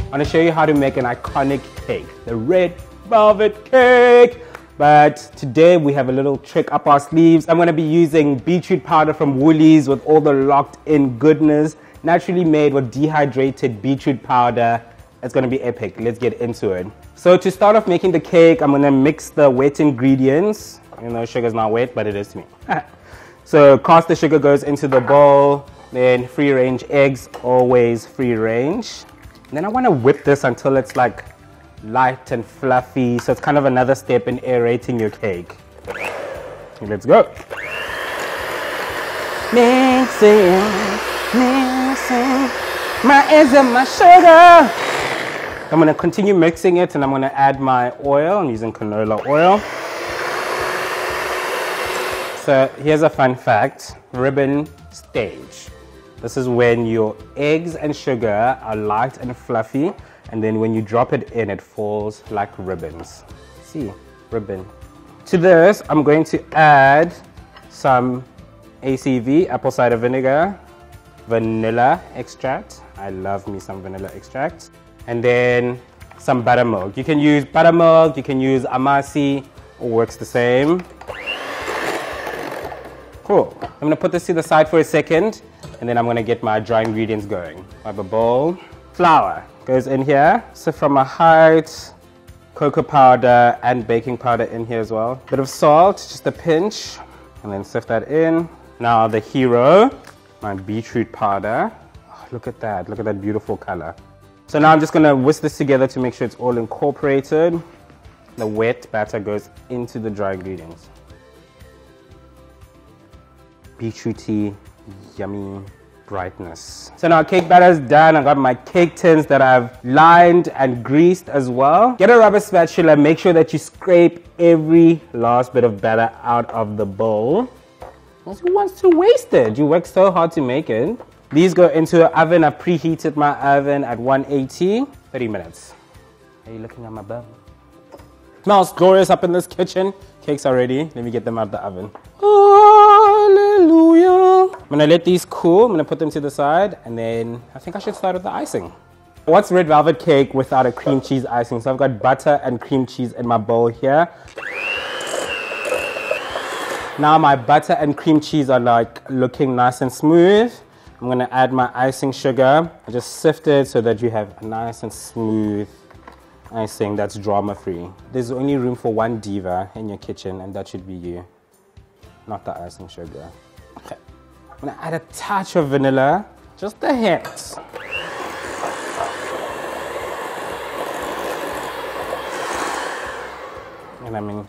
I want to show you how to make an iconic cake, the red velvet cake. But today we have a little trick up our sleeves. I'm going to be using beetroot powder from Woolies with all the locked in goodness, naturally made with dehydrated beetroot powder. It's going to be epic. Let's get into it. So to start off making the cake, I'm going to mix the wet ingredients. You know, sugar's not wet, but it is to me. So caster sugar goes into the bowl, then free range eggs, always free range. And then I want to whip this until it's like light and fluffy. So it's kind of another step in aerating your cake. Let's go. Mixing, mixing, my eggs and my sugar. I'm going to continue mixing it and I'm going to add my oil. I'm using canola oil. So here's a fun fact, ribbon stage. This is when your eggs and sugar are light and fluffy, and then when you drop it in, it falls like ribbons. See, ribbon. To this, I'm going to add some ACV, apple cider vinegar, vanilla extract. I love me some vanilla extract. And then some buttermilk. You can use buttermilk, you can use amasi, it works the same. Cool. I'm going to put this to the side for a second, and then I'm going to get my dry ingredients going. I have a bowl. Flour goes in here. So from a height, cocoa powder and baking powder in here as well. Bit of salt, just a pinch, and then sift that in. Now the hero, my beetroot powder. Oh, look at that beautiful color. So now I'm just going to whisk this together to make sure it's all incorporated. The wet batter goes into the dry ingredients. Beetrooty, yummy brightness. So now cake batter is done. I got my cake tins that I've lined and greased as well. Get a rubber spatula, make sure that you scrape every last bit of batter out of the bowl. Who wants to waste it? You worked so hard to make it. These go into an oven. I've preheated my oven at 180, 30 minutes. Are you looking at my bowl? Smells glorious up in this kitchen. Cakes are ready. Let me get them out of the oven. Hallelujah. I'm gonna let these cool. I'm gonna put them to the side, and then I think I should start with the icing. What's red velvet cake without a cream cheese icing? So I've got butter and cream cheese in my bowl here. Now my butter and cream cheese are like looking nice and smooth. I'm gonna add my icing sugar. I just sift it so that you have a nice and smooth icing that's drama-free. There's only room for one diva in your kitchen, and that should be you, not the icing sugar. Okay. I'm gonna add a touch of vanilla, just a hint. And I mean,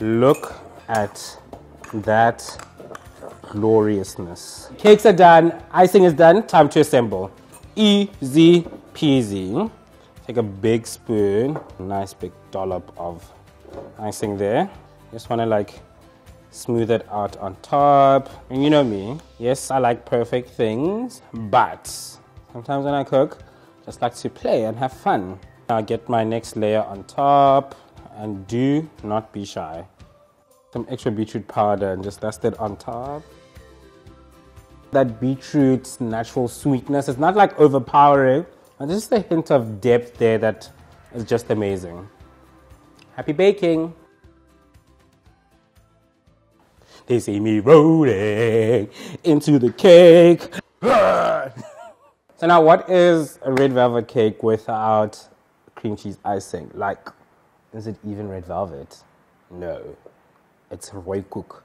look at that gloriousness. Cakes are done, icing is done, time to assemble. Easy peasy. Take a big spoon, nice big dollop of icing there. Just want to like smooth it out on top. And you know me, yes, I like perfect things, but sometimes when I cook, I just like to play and have fun. I'll get my next layer on top, and do not be shy. Some extra beetroot powder and just dust it on top. That beetroot's natural sweetness is not like overpowering, but just a hint of depth there that is just amazing. Happy baking! They see me rolling into the cake. So now what is a red velvet cake without cream cheese icing? Like, is it even red velvet? No, it's Roy Cook.